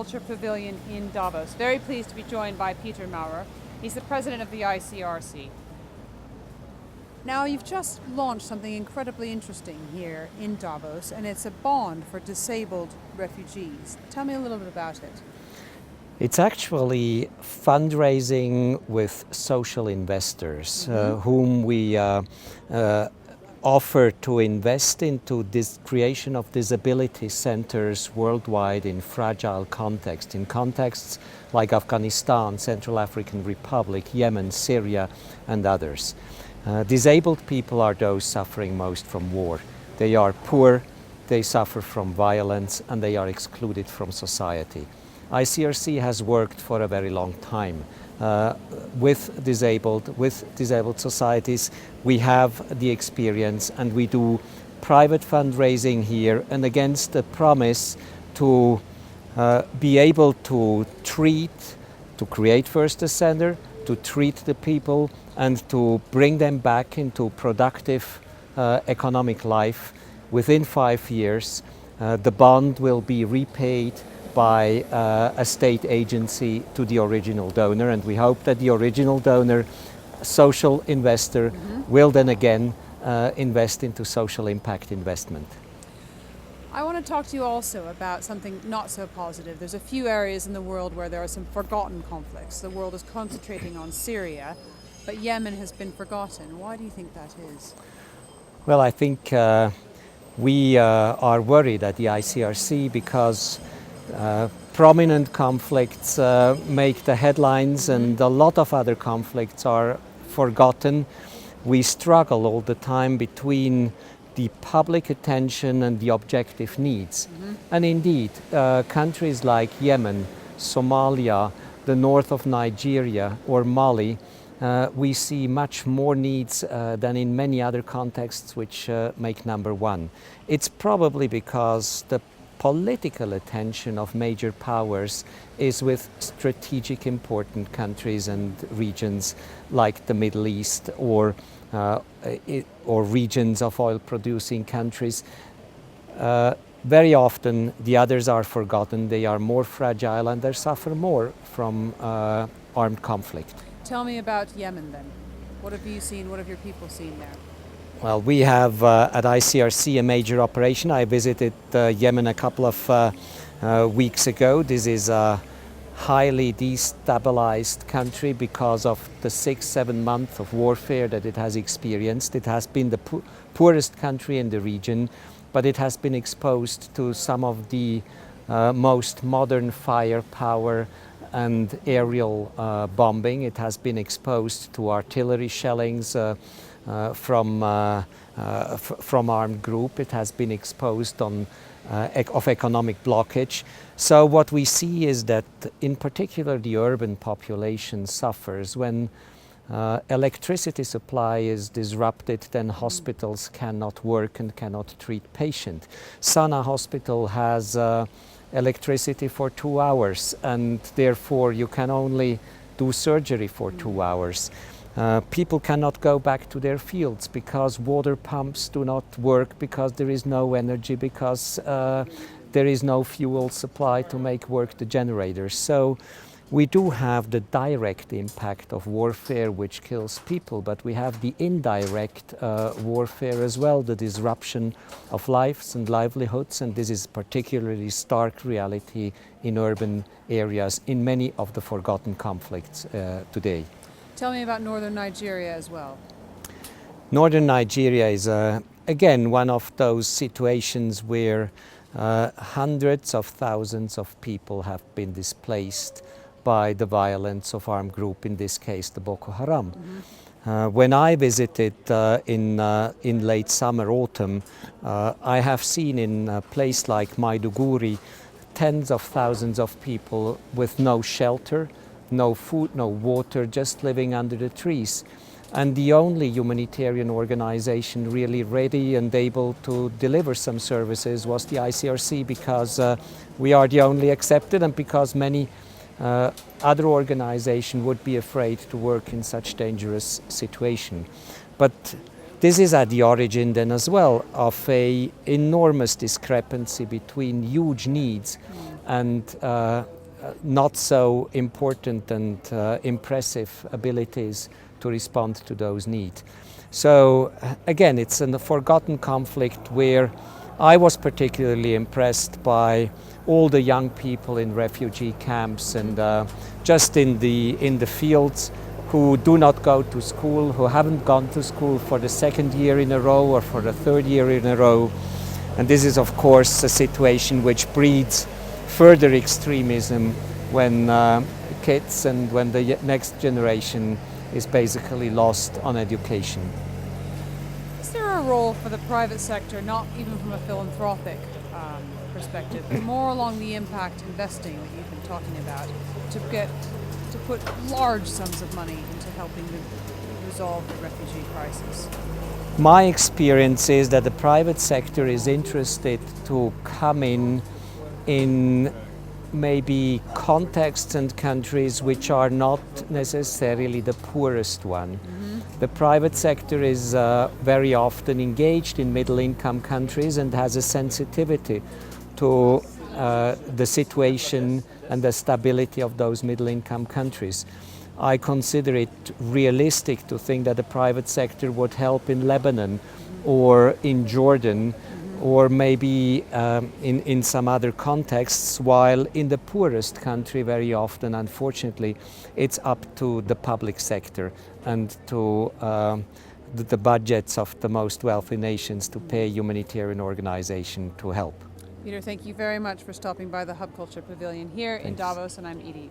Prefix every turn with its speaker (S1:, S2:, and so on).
S1: Agriculture Pavilion in Davos. Very pleased to be joined by Peter Maurer. He's the president of the ICRC. Now, you've just launched something incredibly interesting here in Davos, and it's a bond for disabled refugees. Tell me a little bit about it.
S2: It's actually fundraising with social investors whom we offer to invest into this creation of disability centers worldwide in fragile contexts, in contexts like Afghanistan, Central African Republic, Yemen, Syria, and others. Disabled people are those suffering most from war. They are poor, they suffer from violence, and they are excluded from society. ICRC has worked for a very long time with disabled societies. We have the experience, and we do private fundraising here, and against the promise to be able to create first a center, to treat the people, and to bring them back into productive economic life. Within 5 years, the bond will be repaid by a state agency to the original donor, and we hope that the original donor, social investor, will then again invest into social impact investment.
S1: I want to talk to you also about something not so positive. There's a few areas in the world where there are some forgotten conflicts. The world is concentrating on Syria, but Yemen has been forgotten. Why do you think that is?
S2: Well, I think we are worried at the ICRC because prominent conflicts make the headlines, and a lot of other conflicts are forgotten. We struggle all the time between the public attention and the objective needs. And indeed, countries like Yemen, Somalia, the north of Nigeria, or Mali, we see much more needs than in many other contexts which make number one. It's probably because the political attention of major powers is with strategic important countries and regions like the Middle East or regions of oil-producing countries. Very often the others are forgotten, they are more fragile, and they suffer more from armed conflict.
S1: Tell me about Yemen then. What have you seen, what have your people seen there?
S2: Well, we have at ICRC a major operation. I visited Yemen a couple of weeks ago. This is a highly destabilized country because of the 6-7 months of warfare that it has experienced. It has been the poorest country in the region, but it has been exposed to some of the most modern firepower and aerial bombing. It has been exposed to artillery shellings from armed group. It has been exposed of economic blockage. So what we see is that in particular the urban population suffers. When electricity supply is disrupted, then hospitals cannot work and cannot treat patients. Sana Hospital has electricity for 2 hours, and therefore you can only do surgery for 2 hours. People cannot go back to their fields because water pumps do not work, because there is no energy, because there is no fuel supply to make work the generators. So we do have the direct impact of warfare which kills people, but we have the indirect warfare as well, the disruption of lives and livelihoods, and this is particularly stark reality in urban areas in many of the forgotten conflicts today.
S1: Tell me about northern Nigeria as well.
S2: Northern Nigeria is again one of those situations where hundreds of thousands of people have been displaced by the violence of armed group, in this case the Boko Haram. When I visited in late summer, autumn, I have seen in a place like Maiduguri tens of thousands of people with no shelter, no food, no water, just living under the trees. And the only humanitarian organization really ready and able to deliver some services was the ICRC, because we are the only accepted, and because many other organizations would be afraid to work in such dangerous situation. But this is at the origin then as well of an enormous discrepancy between huge needs and not so important and impressive abilities to respond to those needs. So again, it's a forgotten conflict where I was particularly impressed by all the young people in refugee camps and just in the fields who do not go to school, who haven't gone to school for the second year in a row or for the third year in a row. And this is of course a situation which breeds further extremism when kids and when the next generation is basically lost on education.
S1: Is there a role for the private sector, not even from a philanthropic perspective, but more along the impact investing that you've been talking about, to put large sums of money into helping to resolve the refugee crisis?
S2: My experience is that the private sector is interested to come in maybe contexts and countries which are not necessarily the poorest one. Mm-hmm. The private sector is very often engaged in middle-income countries and has a sensitivity to the situation and the stability of those middle-income countries. I consider it realistic to think that the private sector would help in Lebanon or in Jordan or maybe in some other contexts, while in the poorest country very often, unfortunately, it's up to the public sector and to the budgets of the most wealthy nations to pay humanitarian organization to help.
S1: Peter, thank you very much for stopping by the Hub Culture Pavilion here in Davos, and I'm Edie.